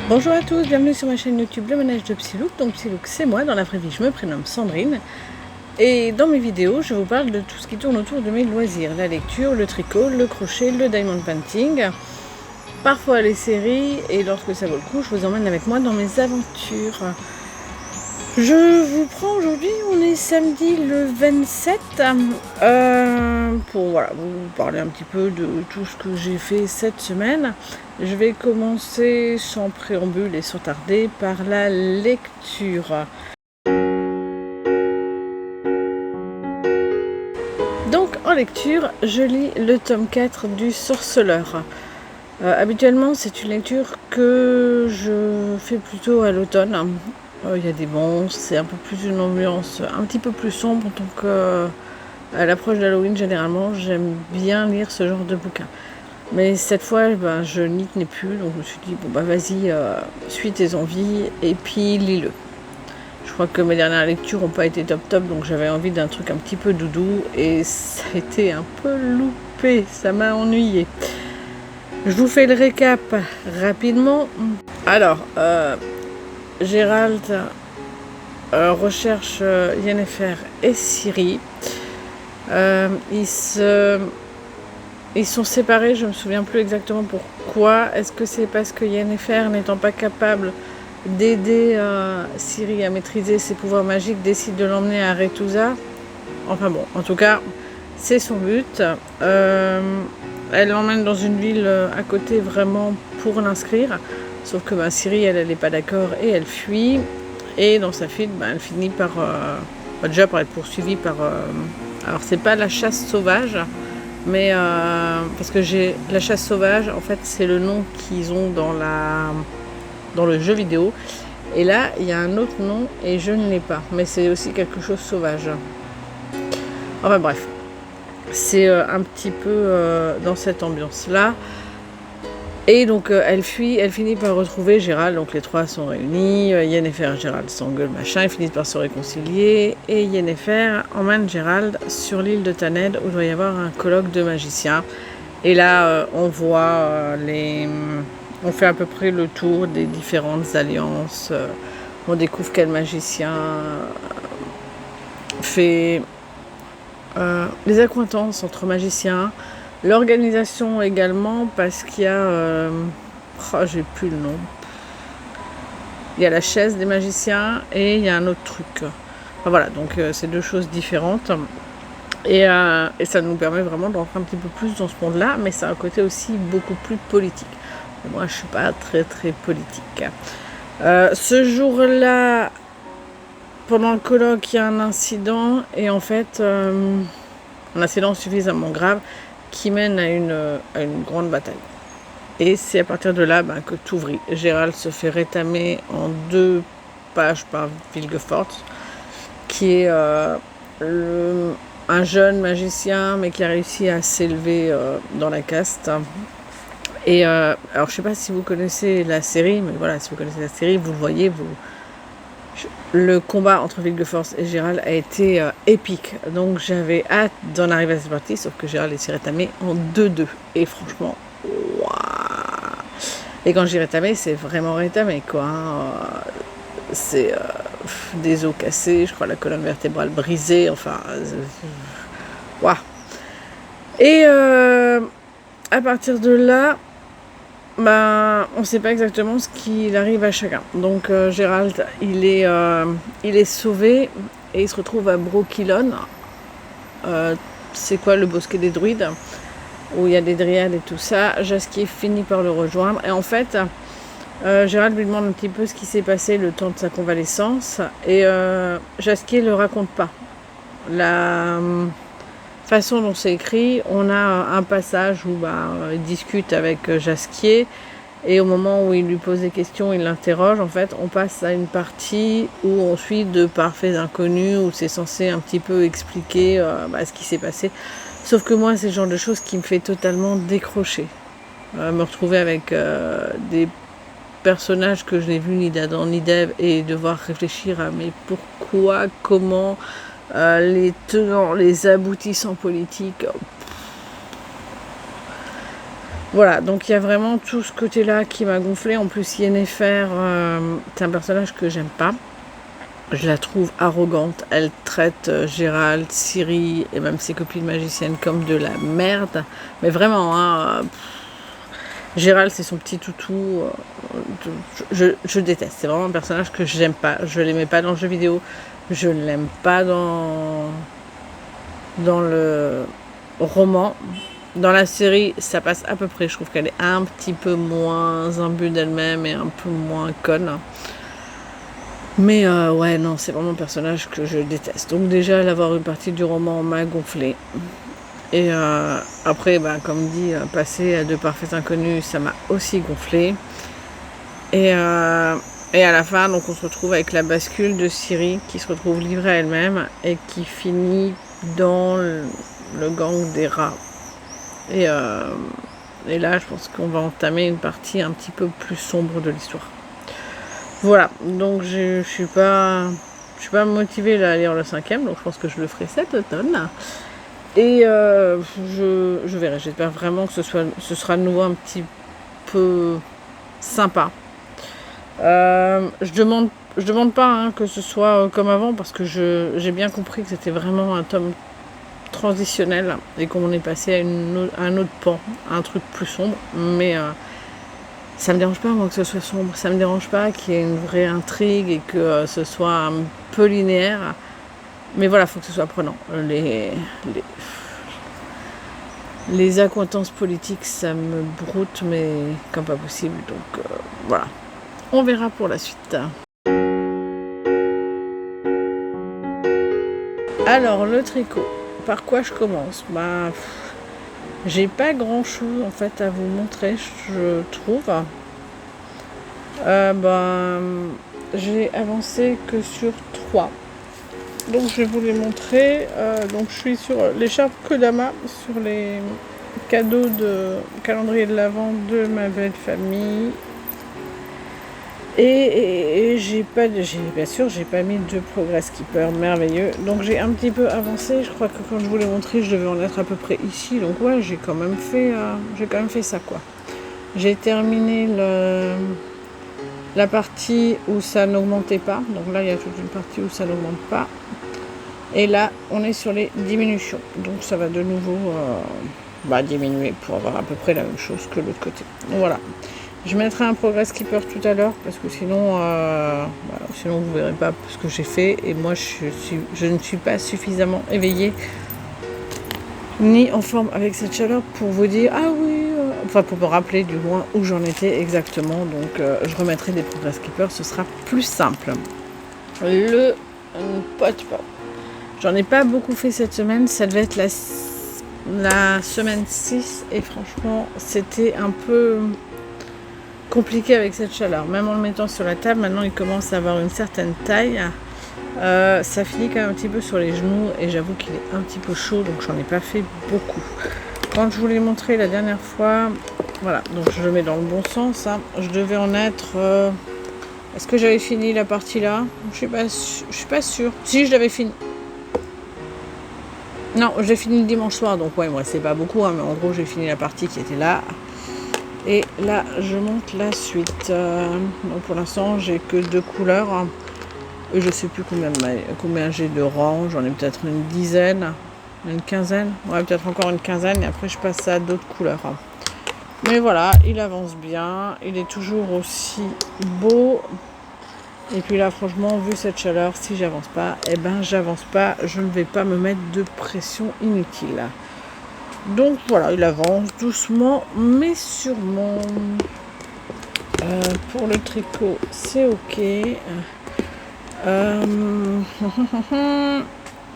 Bonjour à tous, bienvenue sur ma chaîne YouTube Le Manège de Psylouk. Donc Psylouk c'est moi, dans la vraie vie je me prénomme Sandrine. Et dans mes vidéos je vous parle de tout ce qui tourne autour de mes loisirs. La lecture, le tricot, le crochet, le diamond painting, parfois les séries, et lorsque ça vaut le coup je vous emmène avec moi dans mes aventures. Je vous prends aujourd'hui, on est samedi le 27, pour voilà, vous parler un petit peu de tout ce que j'ai fait cette semaine. Je vais commencer sans préambule et sans tarder par la lecture. Donc en lecture, je lis le tome 4 du Sorceleur. Habituellement, c'est une lecture que je fais plutôt à l'automne. Il y a des monstres, c'est un peu plus une ambiance un petit peu plus sombre, donc à l'approche d'Halloween, généralement, j'aime bien lire ce genre de bouquin. Mais cette fois, je n'y tenais plus, donc je me suis dit, bon vas-y, suis tes envies, et puis lis-le. Je crois que mes dernières lectures n'ont pas été top, donc j'avais envie d'un truc un petit peu doudou, et ça a été un peu loupé, ça m'a ennuyé. Je vous fais le récap rapidement. Alors, Gérald recherche Yennefer et Ciri. Ils sont séparés, je ne me souviens plus exactement pourquoi. Est-ce que c'est parce que Yennefer, n'étant pas capable d'aider Ciri à maîtriser ses pouvoirs magiques, décide de l'emmener à Rethusa? Enfin bon, en tout cas, c'est son but. Elle l'emmène dans une ville à côté vraiment pour l'inscrire. Sauf que Ciri, elle n'est pas d'accord et elle fuit. Et dans sa fuite, elle finit par déjà par être poursuivie par... alors c'est pas la chasse sauvage, mais parce que la chasse sauvage, en fait, c'est le nom qu'ils ont dans le jeu vidéo. Et là, il y a un autre nom et je ne l'ai pas. Mais c'est aussi quelque chose de sauvage. Enfin bref, c'est un petit peu dans cette ambiance-là. Et donc elle fuit, elle finit par retrouver Gérald, donc les trois sont réunis, Yennefer et Gérald s'engueulent, machin, ils finissent par se réconcilier, et Yennefer emmène Gérald sur l'île de Thanedd où il doit y avoir un colloque de magiciens. Et là on voit on fait à peu près le tour des différentes alliances, on découvre quel magicien fait les accointances entre magiciens. L'organisation également, parce qu'il y a... j'ai plus le nom. Il y a la chaise des magiciens et il y a un autre truc. Enfin, voilà, donc c'est deux choses différentes. Et ça nous permet vraiment de rentrer un petit peu plus dans ce monde-là, mais c'est un côté aussi beaucoup plus politique. Et moi, je suis pas très très politique. Ce jour-là, pendant le colloque, il y a un incident, et en fait, un incident suffisamment grave qui mène à une grande bataille. Et c'est à partir de là que tout vrille. Gérald se fait rétamer en 2 pages par Vilgefortz, qui est un jeune magicien, mais qui a réussi à s'élever dans la caste. Et alors je sais pas si vous connaissez la série, mais voilà, si vous connaissez la série, vous le voyez, le combat entre Vilgefortz et Gérald a été épique. Donc j'avais hâte d'en arriver à cette partie, sauf que Gérald est rétamé en 2-2. Et franchement, waouh! Et quand j'ai rétamé, c'est vraiment rétamé, quoi. C'est des os cassés, je crois la colonne vertébrale brisée, enfin... waouh! Et à partir de là, on ne sait pas exactement ce qu'il arrive à chacun. Donc Gérald, il est sauvé et il se retrouve à Brokilon. C'est quoi, le bosquet des druides, où il y a des dryades et tout ça. Jaskier finit par le rejoindre. Et en fait, Gérald lui demande un petit peu ce qui s'est passé le temps de sa convalescence. Et Jaskier ne le raconte pas. La façon dont c'est écrit, on a un passage où il discute avec Jaskier, et au moment où il lui pose des questions, il l'interroge. En fait, on passe à une partie où on suit de parfaits inconnus, où c'est censé un petit peu expliquer ce qui s'est passé. Sauf que moi, c'est le genre de choses qui me fait totalement décrocher. Me retrouver avec des personnages que je n'ai vus ni d'Adam ni d'Ève, et devoir réfléchir à mais pourquoi, comment... les tenants, les aboutissants politiques. Voilà, donc il y a vraiment tout ce côté-là qui m'a gonflé. En plus, Yennefer, c'est un personnage que j'aime pas. Je la trouve arrogante. Elle traite Gérald, Ciri et même ses copines magiciennes comme de la merde. Mais vraiment, hein, Gérald, c'est son petit toutou. Je déteste. C'est vraiment un personnage que j'aime pas. Je l'aimais pas dans le jeu vidéo. Je ne l'aime pas dans le roman. Dans la série, ça passe à peu près. Je trouve qu'elle est un petit peu moins imbue d'elle-même et un peu moins conne. Mais ouais, non, c'est vraiment un personnage que je déteste. Donc déjà, l'avoir une partie du roman m'a gonflé. Et après, bah, comme dit, passer à de parfaits inconnus, ça m'a aussi gonflé. Et à la fin, donc on se retrouve avec la bascule de Ciri qui se retrouve livrée à elle-même et qui finit dans le gang des rats. Et là, je pense qu'on va entamer une partie un petit peu plus sombre de l'histoire. Voilà, donc je suis pas motivée à lire le 5e, donc je pense que je le ferai cet automne. Et je verrai, j'espère vraiment que ce sera de nouveau un petit peu sympa. Je demande pas hein, que ce soit comme avant, parce que j'ai bien compris que c'était vraiment un tome transitionnel et qu'on est passé à un autre pan, à un truc plus sombre, mais ça me dérange pas moi que ce soit sombre, ça me dérange pas qu'il y ait une vraie intrigue et que ce soit un peu linéaire, mais voilà, faut que ce soit prenant. Les accointances politiques, ça me broute, mais comme pas possible, donc voilà. On verra pour la suite. Alors, le tricot, par quoi je commence? J'ai pas grand chose en fait à vous montrer, je trouve. J'ai avancé que sur 3. Donc je vais vous les montrer. Donc je suis sur l'écharpe Kodama, sur les cadeaux de calendrier de l'Avent de ma belle famille. Et bien sûr, j'ai pas mis de Progress Keeper merveilleux. Donc j'ai un petit peu avancé. Je crois que quand je vous l'ai montré, je devais en être à peu près ici. Donc ouais, j'ai quand même fait ça quoi. J'ai terminé la partie où ça n'augmentait pas. Donc là, il y a toute une partie où ça n'augmente pas. Et là, on est sur les diminutions. Donc ça va de nouveau diminuer pour avoir à peu près la même chose que l'autre côté. Donc, voilà. Je mettrai un Progress Keeper tout à l'heure parce que sinon vous ne verrez pas ce que j'ai fait. Et moi, je ne suis pas suffisamment éveillée ni en forme avec cette chaleur pour vous dire pour me rappeler du moins où j'en étais exactement. Donc je remettrai des Progress Keeper, ce sera plus simple. Le pot. J'en ai pas beaucoup fait cette semaine, ça devait être la semaine 6 et franchement c'était un peu compliqué avec cette chaleur. Même en le mettant sur la table, maintenant il commence à avoir une certaine taille. Ça finit quand même un petit peu sur les genoux et j'avoue qu'il est un petit peu chaud, donc j'en ai pas fait beaucoup. Quand je vous l'ai montré la dernière fois, voilà, donc je le mets dans le bon sens. Hein. Je devais en être... Est-ce que j'avais fini la partie là? Je suis pas sûre. Si, je l'avais fini. Non, j'ai fini le dimanche soir, donc ouais, moi c'est pas beaucoup, hein, mais en gros j'ai fini la partie qui était là. Et là, je monte la suite. Donc pour l'instant, j'ai que 2 couleurs. Hein. Et je sais plus combien j'ai de rangs. J'en ai peut-être une dizaine, une quinzaine. Ouais, peut-être encore une quinzaine. Et après, je passe à d'autres couleurs. Hein. Mais voilà, il avance bien. Il est toujours aussi beau. Et puis là, franchement, vu cette chaleur, si j'avance pas, j'avance pas. Je ne vais pas me mettre de pression inutile. Donc voilà, il avance doucement mais sûrement. Pour le tricot, c'est ok.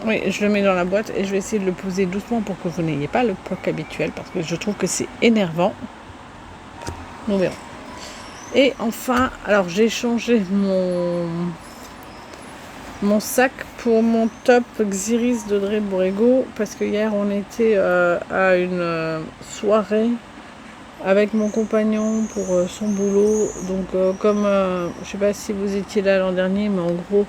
Oui, je le mets dans la boîte et je vais essayer de le poser doucement pour que vous n'ayez pas le ploc habituel parce que je trouve que c'est énervant. Nous verrons. Et enfin, alors j'ai changé mon sac pour mon top Xiris de Dre Borrego parce que hier on était à une soirée avec mon compagnon pour son boulot. Donc comme je sais pas si vous étiez là l'an dernier, mais en gros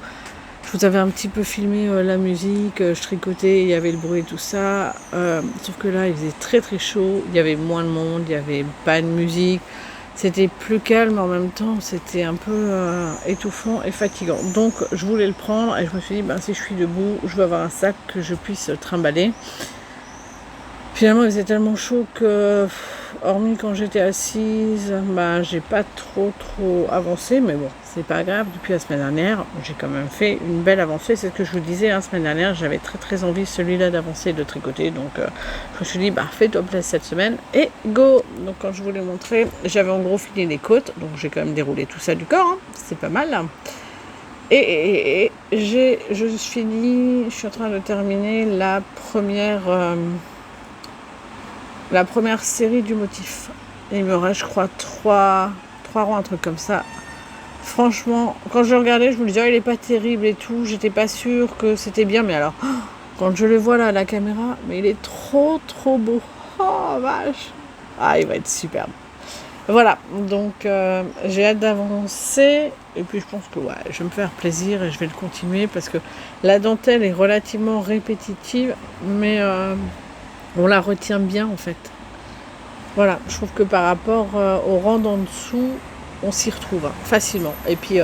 Je vous avais un petit peu filmé la musique, je tricotais, il y avait le bruit et tout ça. Sauf que là, il faisait très très chaud, il y avait moins de monde, il n'y avait pas de musique. C'était plus calme en même temps, c'était un peu étouffant et fatigant. Donc je voulais le prendre et je me suis dit, ben, si je suis debout, je veux avoir un sac que je puisse trimballer. Finalement, il faisait tellement chaud que, hormis quand j'étais assise, bah, j'ai pas trop avancé, mais bon, c'est pas grave. Depuis la semaine dernière, j'ai quand même fait une belle avancée. C'est ce que je vous disais, la semaine dernière, j'avais très envie, celui-là, d'avancer et de tricoter. Donc, je me suis dit, bah, fais-toi plaisir cette semaine et go. Donc, quand je vous l'ai montré, j'avais en gros fini les côtes, donc j'ai quand même déroulé tout ça du corps, hein. C'est pas mal. Et je suis en train de terminer la première série du motif. Et il me reste, je crois, trois rangs, un truc comme ça. Franchement, quand je regardais, je me disais, oh, il est pas terrible et tout. J'étais pas sûre que c'était bien. Mais alors, quand je le vois là à la caméra, mais il est trop beau. Oh, vache. Ah, il va être superbe. Voilà, donc j'ai hâte d'avancer. Et puis je pense que ouais, je vais me faire plaisir et je vais le continuer parce que la dentelle est relativement répétitive. Mais on la retient bien en fait. Voilà, je trouve que par rapport au rang d'en dessous, on s'y retrouve facilement. Et puis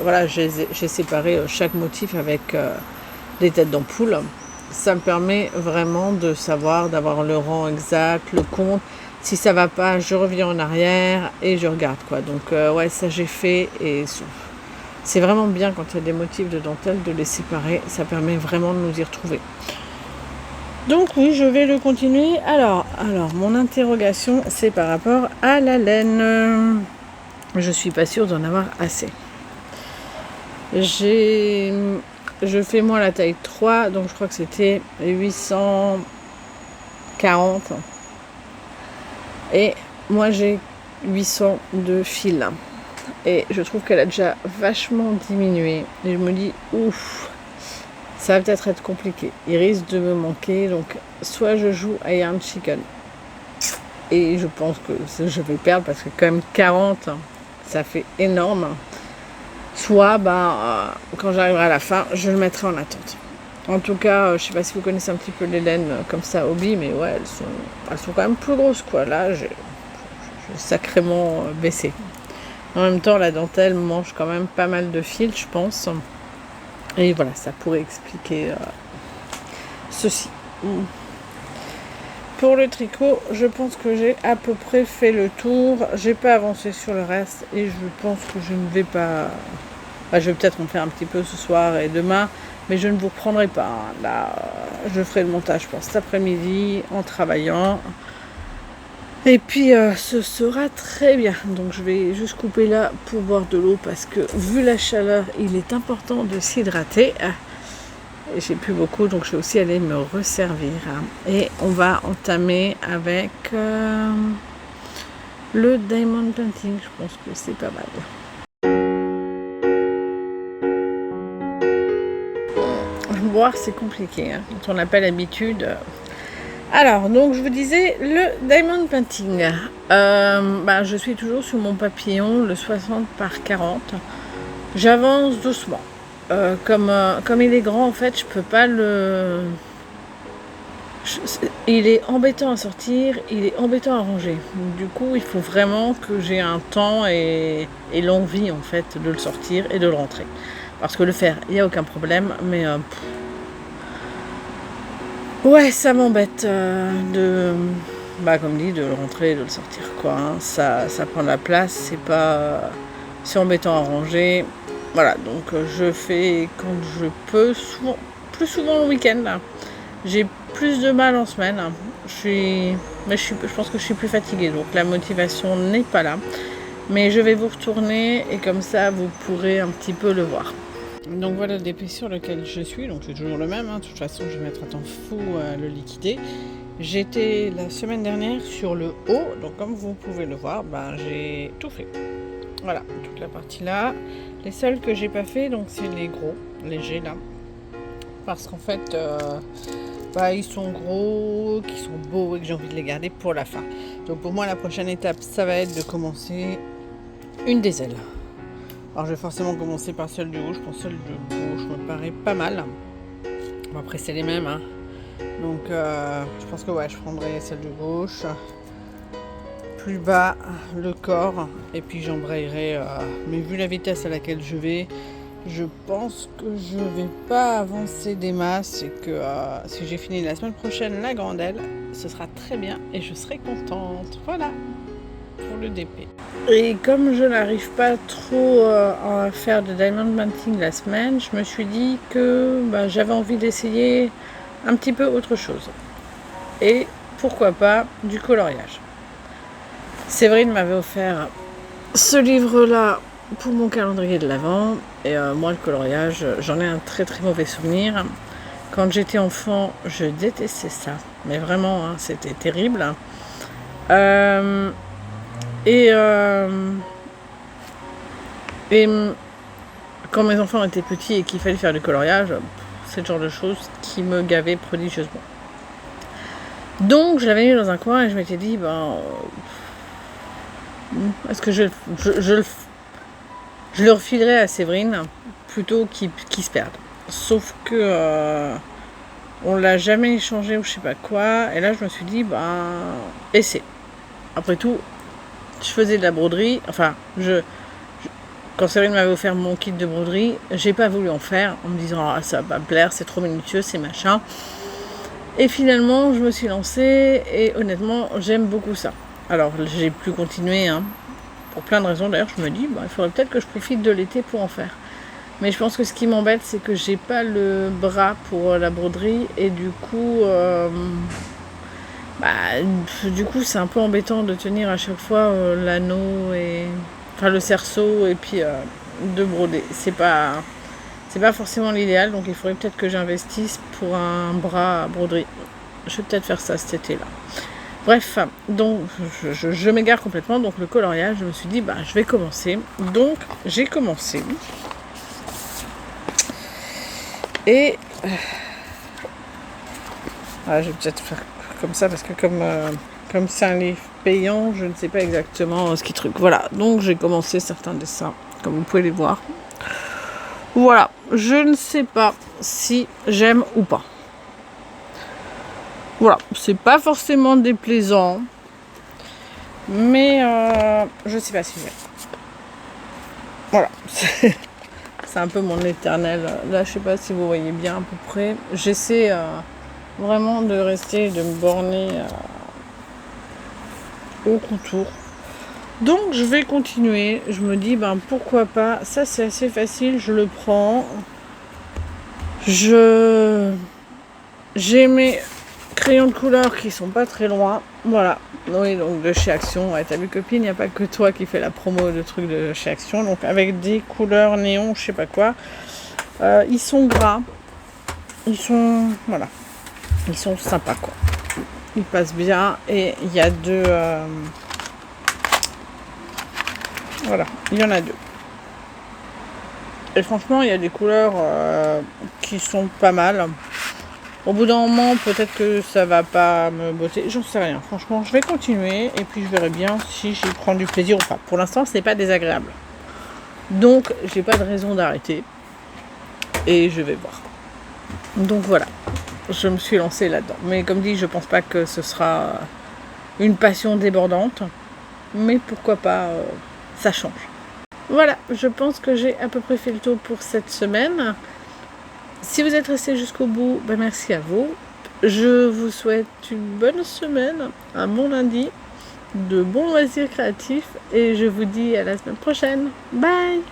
voilà, j'ai séparé chaque motif avec des têtes d'ampoule. Ça me permet vraiment de savoir, d'avoir le rang exact, le compte. Si ça va pas, je reviens en arrière et je regarde quoi. Donc ouais, ça j'ai fait et c'est vraiment bien quand il y a des motifs de dentelle de les séparer. Ça permet vraiment de nous y retrouver. Donc oui, je vais le continuer. Alors, mon interrogation, c'est par rapport à la laine. Je suis pas sûre d'en avoir assez. Je fais moi la taille 3, donc je crois que c'était 840. Et moi j'ai 800 de fil. Et je trouve qu'elle a déjà vachement diminué. Et je me dis, ouf, ça va peut-être être compliqué. Il risque de me manquer. Donc, soit je joue à Yarn Chicken. Et je pense que je vais perdre parce que quand même 40, ça fait énorme. Soit, quand j'arriverai à la fin, je le mettrai en attente. En tout cas, je ne sais pas si vous connaissez un petit peu les laines comme ça, hobby, mais ouais, elles sont quand même plus grosses, quoi. Là, j'ai sacrément baissé. En même temps, la dentelle mange quand même pas mal de fil, je pense. Et voilà, ça pourrait expliquer ceci. Pour le tricot, je pense que j'ai à peu près fait le tour. J'ai pas avancé sur le reste et je pense que je ne vais pas... je vais peut-être en faire un petit peu ce soir et demain, mais je ne vous reprendrai pas. Là, je ferai le montage, je pense, cet après-midi en travaillant. Et puis, ce sera très bien. Donc, je vais juste couper là pour boire de l'eau parce que, vu la chaleur, il est important de s'hydrater. Et j'ai plus beaucoup, donc je vais aussi aller me resservir. Et on va entamer avec le Diamond Painting. Je pense que c'est pas mal. Boire, c'est compliqué. Quand on n'a pas l'habitude... Alors, donc je vous disais, le Diamond Painting. Je suis toujours sur mon papillon, le 60 par 40. J'avance doucement. Comme il est grand, en fait, je peux pas le... Il est embêtant à sortir, il est embêtant à ranger. Du coup, il faut vraiment que j'ai un temps et l'envie, en fait, de le sortir et de le rentrer. Parce que le faire, il n'y a aucun problème, mais... ouais, ça m'embête comme dit, de le rentrer et de le sortir, quoi. Hein. Ça prend de la place, c'est embêtant à ranger. Voilà, donc je fais quand je peux, plus souvent le week-end. Là. J'ai plus de mal en semaine. Je pense que je suis plus fatiguée, donc la motivation n'est pas là. Mais je vais vous retourner et comme ça, vous pourrez un petit peu le voir. Donc voilà l'épée sur lequel je suis, donc c'est toujours le même, de toute façon je vais mettre un temps fou à le liquider. J'étais la semaine dernière sur le haut, donc comme vous pouvez le voir, j'ai tout fait. Voilà, toute la partie là. Les seuls que j'ai pas fait, donc c'est les gros, légers là. Parce qu'en fait, ils sont gros, qu'ils sont beaux et que j'ai envie de les garder pour la fin. Donc pour moi la prochaine étape, ça va être de commencer une des ailes. Alors je vais forcément commencer par celle de gauche. Je pense que celle de gauche me paraît pas mal. Bon, après c'est les mêmes, hein. Donc je pense que ouais, je prendrai celle de gauche. Plus bas le corps et puis j'embrayerai. Mais vu la vitesse à laquelle je pense que je vais pas avancer des masses et que si j'ai fini la semaine prochaine la grande aile, ce sera très bien et je serai contente. Voilà pour le DP. Et comme je n'arrive pas trop à faire de diamond painting la semaine, je me suis dit que j'avais envie d'essayer un petit peu autre chose. Et pourquoi pas du coloriage. Séverine m'avait offert ce livre-là pour mon calendrier de l'Avent. Et moi, le coloriage, j'en ai un très très mauvais souvenir. Quand j'étais enfant, je détestais ça. Mais vraiment, hein, c'était terrible. Et quand mes enfants étaient petits et qu'il fallait faire du coloriage, c'est le genre de choses qui me gavait prodigieusement. Donc, je l'avais mis dans un coin et je m'étais dit, est-ce que je le refilerai à Séverine plutôt qu'il se perde. Sauf que on l'a jamais échangé ou je sais pas quoi. Et là, je me suis dit, essaie. Après tout, je faisais de la broderie. Enfin, quand Séverine m'avait offert mon kit de broderie, j'ai pas voulu en faire en me disant, ça va pas me plaire, c'est trop minutieux, c'est machin. Et finalement, je me suis lancée et honnêtement, j'aime beaucoup ça. Alors, j'ai plus continué, hein, pour plein de raisons. D'ailleurs, je me dis, il faudrait peut-être que je profite de l'été pour en faire. Mais je pense que ce qui m'embête, c'est que j'ai pas le bras pour la broderie et du coup, c'est un peu embêtant de tenir à chaque fois l'anneau le cerceau et puis de broder. C'est pas forcément l'idéal, donc il faudrait peut-être que j'investisse pour un bras à broderie. Je vais peut-être faire ça cet été-là. Bref, donc je m'égare complètement. Donc le coloriage, je me suis dit, je vais commencer. Donc j'ai commencé. Et je vais peut-être faire comme ça parce que comme c'est un livre payant, je ne sais pas exactement ce qui truc. Voilà, donc j'ai commencé certains dessins, comme vous pouvez les voir. Voilà, je ne sais pas si j'aime ou pas. Voilà, c'est pas forcément déplaisant, mais je sais pas si j'aime. Voilà, c'est un peu mon éternel. Là, je sais pas si vous voyez bien à peu près. J'essaie vraiment de rester, de me borner au contour. Donc, je vais continuer. Je me dis, pourquoi pas. Ça, c'est assez facile. Je le prends. J'ai mes crayons de couleur qui sont pas très loin. Voilà. Oui, donc de chez Action. Ouais, t'as vu, copine, il n'y a pas que toi qui fais la promo de trucs de chez Action. Donc avec des couleurs néon, je sais pas quoi. Ils sont gras. Ils sont... Voilà. Ils sont sympas, quoi. Ils passent bien. Et il y a deux... Voilà. Il y en a deux. Et franchement, il y a des couleurs qui sont pas mal. Au bout d'un moment, peut-être que ça va pas me botter. J'en sais rien. Franchement, je vais continuer et puis je verrai bien si j'y prends du plaisir ou pas. Pour l'instant, c'est pas désagréable. Donc, j'ai pas de raison d'arrêter. Et je vais voir. Donc voilà. Je me suis lancée là-dedans. Mais comme dit, je pense pas que ce sera une passion débordante. Mais pourquoi pas, ça change. Voilà, je pense que j'ai à peu près fait le tour pour cette semaine. Si vous êtes resté jusqu'au bout, merci à vous. Je vous souhaite une bonne semaine, un bon lundi, de bons loisirs créatifs et je vous dis à la semaine prochaine. Bye!